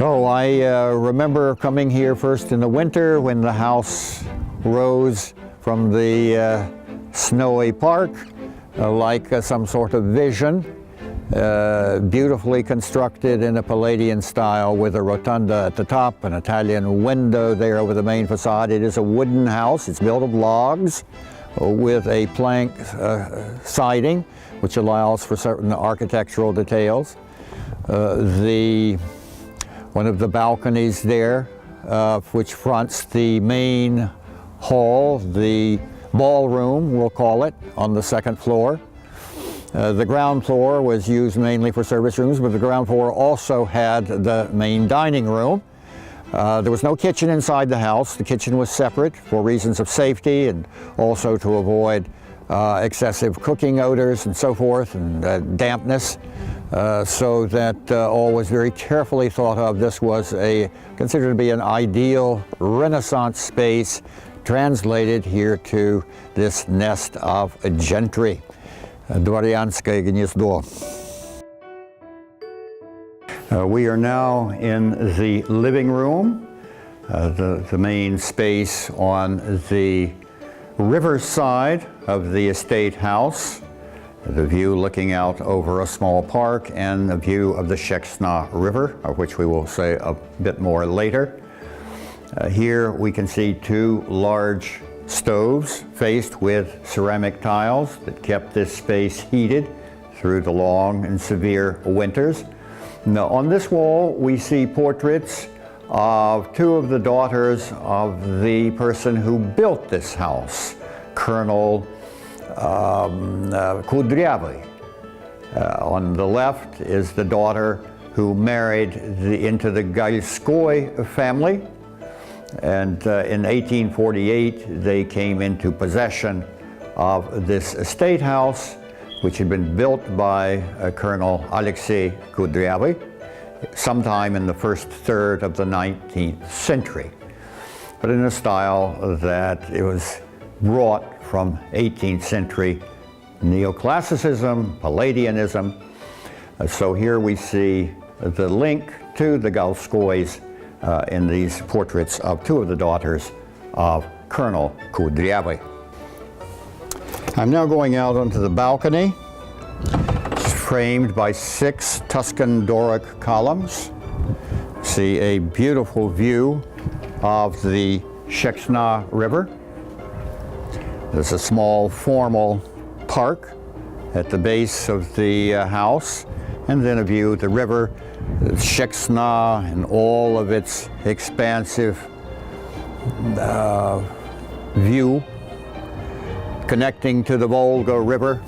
Oh, I remember coming here first in the winter when the house rose from the snowy park like some sort of vision, beautifully constructed in a Palladian style with a rotunda at the top, an Italian window there over the main facade. It is a wooden house. It's built of logs with a plank siding, which allows for certain architectural details. One of the balconies there, which fronts the main hall, the ballroom, we'll call it, on the second floor. The ground floor was used mainly for service rooms, but the ground floor also had the main dining room. There was no kitchen inside the house. The kitchen was separate for reasons of safety and also to avoid excessive cooking odors and so forth, and dampness, so that all was very carefully thought of. This was considered to be an ideal Renaissance space, translated here to this nest of gentry, Dворянское гнездо. We are now in the living room, the main space on the river side of the estate house, the view looking out over a small park and a view of the Sheksna River, of which we will say a bit more later. Here we can see two large stoves faced with ceramic tiles that kept this space heated through the long and severe winters. Now, on this wall we see portraits of two of the daughters of the person who built this house, Colonel Kudryavy. On the left is the daughter who married into the Galskoy family, and in 1848 they came into possession of this estate house, which had been built by Colonel Alexei Kudryavy sometime in the first third of the 19th century, but in a style that it was brought from 18th century neoclassicism, Palladianism. So here we see the link to the Galskoys in these portraits of two of the daughters of Colonel Kudryavy. I'm now going out onto the balcony. It's framed by 6 Tuscan Doric columns. See a beautiful view of the Sheksna River. There's a small formal park at the base of the house, and then a view of the river, the Sheksna, and all of its expansive view connecting to the Volga River,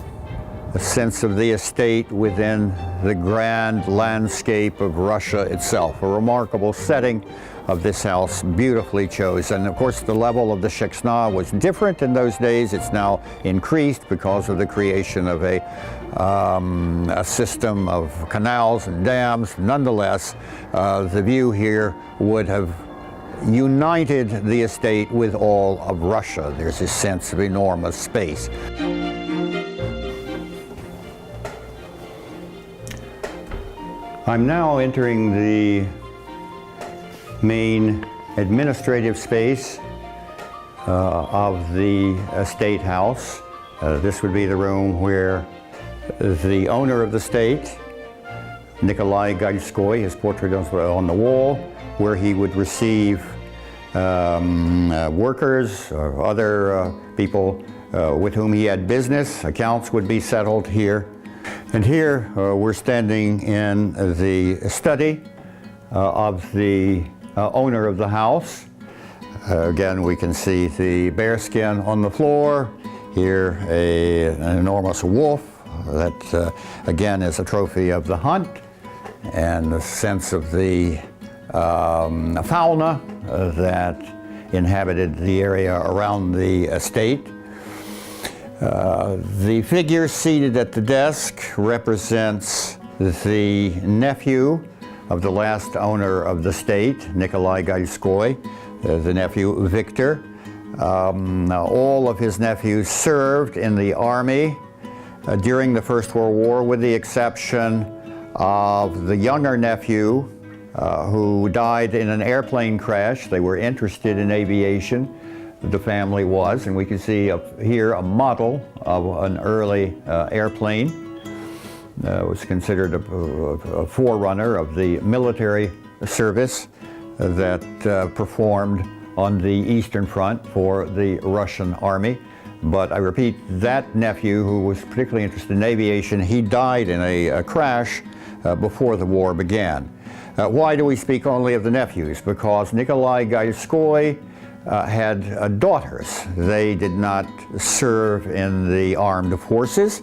a sense of the estate within the grand landscape of Russia itself. A remarkable setting of this house, beautifully chosen. Of course, the level of the Sheksna was different in those days. It's now increased because of the creation of a system of canals and dams. Nonetheless, the view here would have united the estate with all of Russia. There's a sense of enormous space. I'm now entering the main administrative space of the estate house. This would be the room where the owner of the estate, Nikolai Galskoy, his portrait on the wall, where he would receive workers or other people with whom he had business. Accounts would be settled here. And here we're standing in the study of the owner of the house. Again, we can see the bearskin on the floor. Here an enormous wolf that again is a trophy of the hunt, and the sense of the fauna that inhabited the area around the estate. The figure seated at the desk represents the nephew of the last owner of the estate, Nikolai Galskoy, the nephew Victor. All of his nephews served in the army during the First World War, with the exception of the younger nephew, who died in an airplane crash. They were interested in aviation, the family was, and we can see here a model of an early airplane. It was considered a forerunner of the military service that performed on the Eastern Front for the Russian Army. But I repeat, that nephew, who was particularly interested in aviation, he died in a crash before the war began. Why do we speak only of the nephews? Because Nikolai Galskoy had daughters. They did not serve in the armed forces,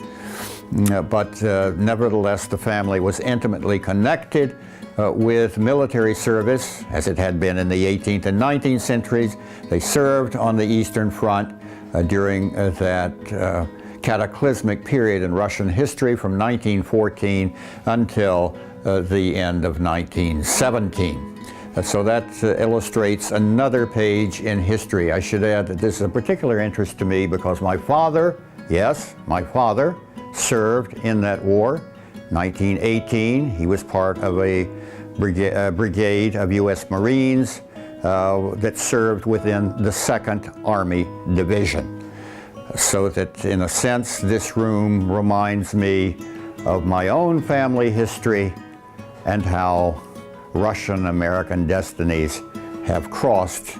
but nevertheless the family was intimately connected with military service, as it had been in the 18th and 19th centuries. They served on the Eastern Front during that cataclysmic period in Russian history from 1914 until the end of 1917. So that illustrates another page in history. I should add that this is a particular interest to me because my father, yes, my father, served in that war. 1918, he was part of a brigade of U.S. Marines that served within the 2nd Army Division. So that in a sense, this room reminds me of my own family history and how Russian-American destinies have crossed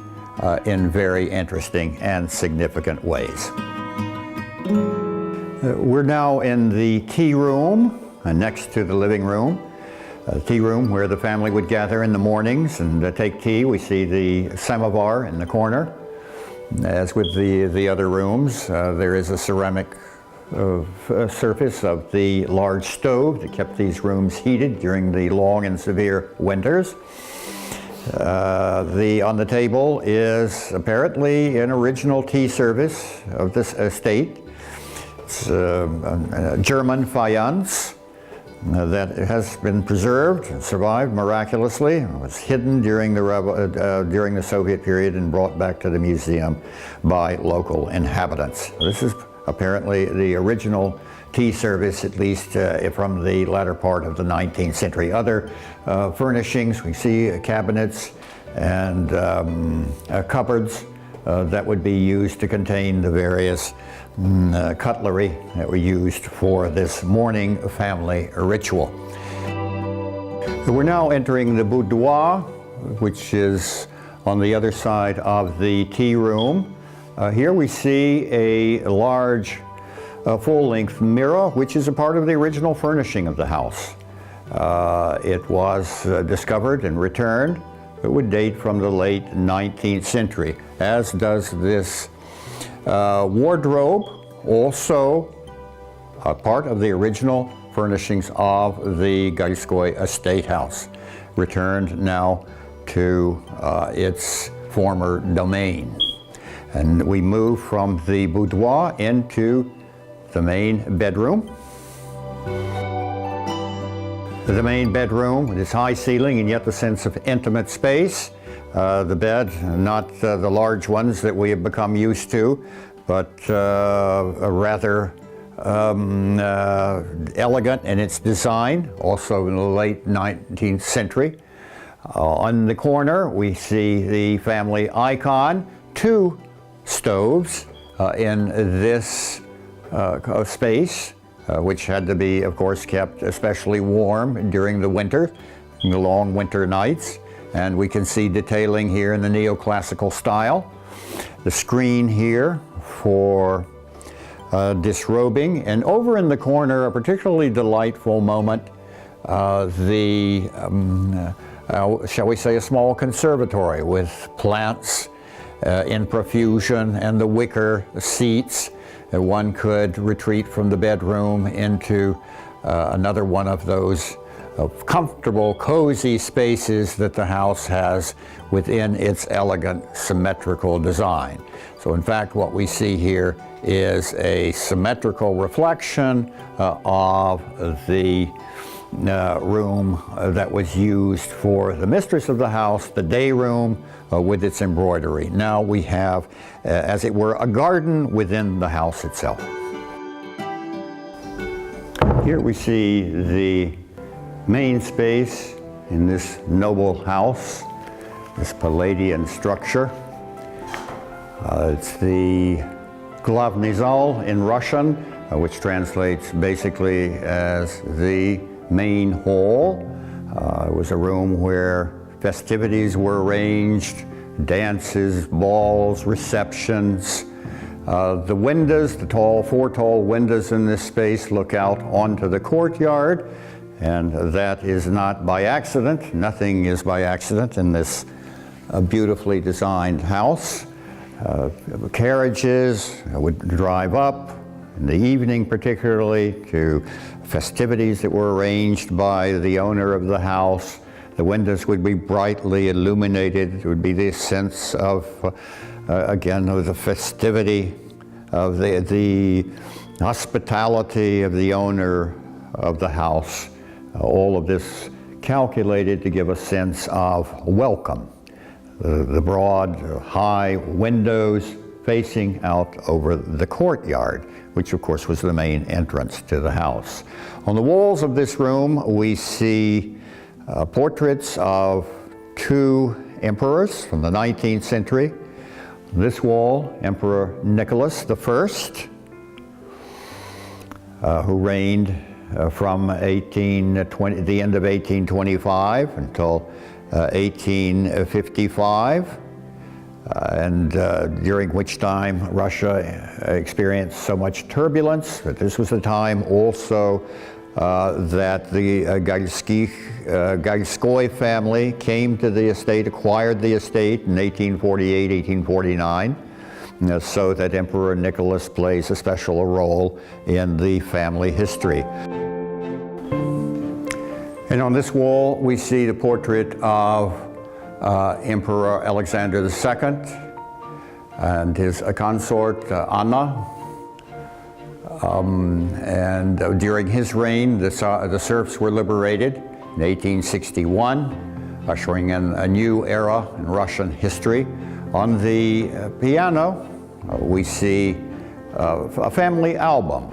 in very interesting and significant ways. We're now in the tea room next to the living room. Tea room where the family would gather in the mornings and take tea. We see the samovar in the corner. As with the other rooms, there is a ceramic surface of the large stove that kept these rooms heated during the long and severe winters. On the table is apparently an original tea service of this estate. It's a German faience that has been preserved and survived miraculously. It was hidden during the Soviet period and brought back to the museum by local inhabitants. This is apparently the original tea service, at least from the latter part of the 19th century. Other furnishings, we see cabinets and cupboards that would be used to contain the various cutlery that were used for this morning family ritual. We're now entering the boudoir, which is on the other side of the tea room. Here we see a large full-length mirror, which is a part of the original furnishing of the house. It was discovered and returned. It would date from the late 19th century, as does this wardrobe, also a part of the original furnishings of the Galskoy estate house, returned now to its former domain. And we move from the boudoir into the main bedroom. The main bedroom with its high ceiling and yet the sense of intimate space. The bed, not the large ones that we have become used to, but a rather elegant in its design, also in the late 19th century. On the corner, we see the family icon, 2 stoves in this space, which had to be, of course, kept especially warm during the winter, in the long winter nights. And we can see detailing here in the neoclassical style. The screen here for disrobing. And over in the corner, a particularly delightful moment, shall we say, a small conservatory with plants in profusion and the wicker seats. One could retreat from the bedroom into another one of those comfortable, cozy spaces that the house has within its elegant, symmetrical design. So in fact, what we see here is a symmetrical reflection of the room that was used for the mistress of the house, the day room, with its embroidery. Now we have, as it were, a garden within the house itself. Here we see the main space in this noble house, this Palladian structure. It's the Glavny zal in Russian, which translates basically as the main hall. It was a room where festivities were arranged, dances, balls, receptions. The windows, the four tall windows in this space look out onto the courtyard, and that is not by accident. Nothing is by accident in this beautifully designed house. Carriages would drive up in the evening, particularly, to festivities that were arranged by the owner of the house. The windows would be brightly illuminated. It would be this sense of, again, of the festivity, of the hospitality of the owner of the house. All of this calculated to give a sense of welcome. The broad, high windows facing out over the courtyard, which of course was the main entrance to the house. On the walls of this room, we see portraits of two emperors from the 19th century. This wall, Emperor Nicholas I, who reigned from the end of 1825 until 1855, and during which time Russia experienced so much turbulence that this was a time also that the Galskoy family came to the estate, acquired the estate in 1848, 1849, so that Emperor Nicholas plays a special role in the family history. And on this wall, we see the portrait of Emperor Alexander II and his consort, Anna. And during his reign, the serfs were liberated in 1861, ushering in a new era in Russian history. On the piano, we see a family album,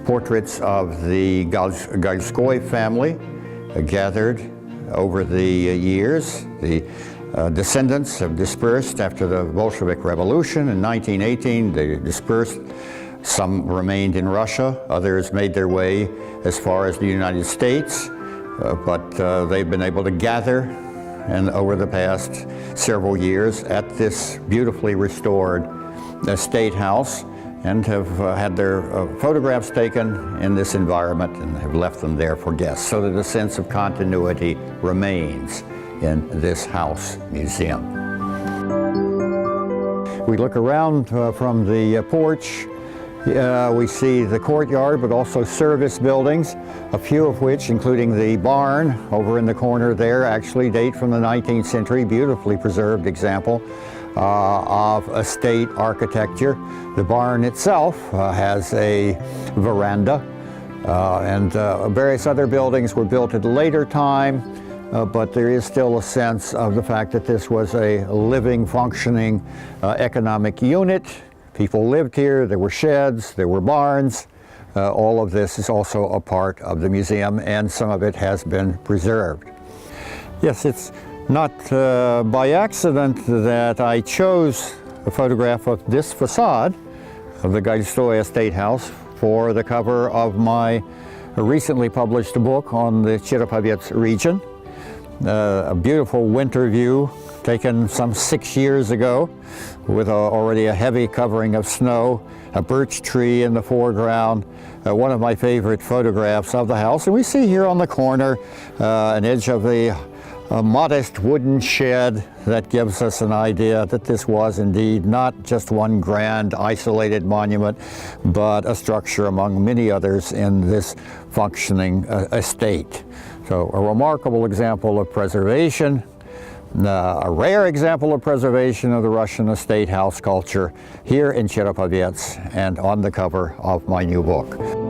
portraits of the Galskoy family, gathered over the years. The descendants have dispersed after the Bolshevik Revolution in 1918. They dispersed. Some remained in Russia, others made their way as far as the United States, but they've been able to gather and over the past several years at this beautifully restored state house, and have had their photographs taken in this environment and have left them there for guests, so that a sense of continuity remains in this house museum. We look around from the porch. We see the courtyard, but also service buildings, a few of which, including the barn over in the corner there, actually date from the 19th century, beautifully preserved example of estate architecture. The barn itself has a veranda, and various other buildings were built at a later time, but there is still a sense of the fact that this was a living, functioning economic unit. People lived here, there were sheds, there were barns. All of this is also a part of the museum, and some of it has been preserved. Yes, it's not by accident that I chose a photograph of this facade of the Galskoy Estate House for the cover of my recently published book on the Cherepovets region. A beautiful winter view taken some 6 years ago with already a heavy covering of snow, a birch tree in the foreground, one of my favorite photographs of the house. And we see here on the corner an edge of a modest wooden shed that gives us an idea that this was indeed not just one grand isolated monument, but a structure among many others in this functioning estate. So a remarkable example of preservation, a rare example of preservation of the Russian estate house culture here in Cherepovets and on the cover of my new book.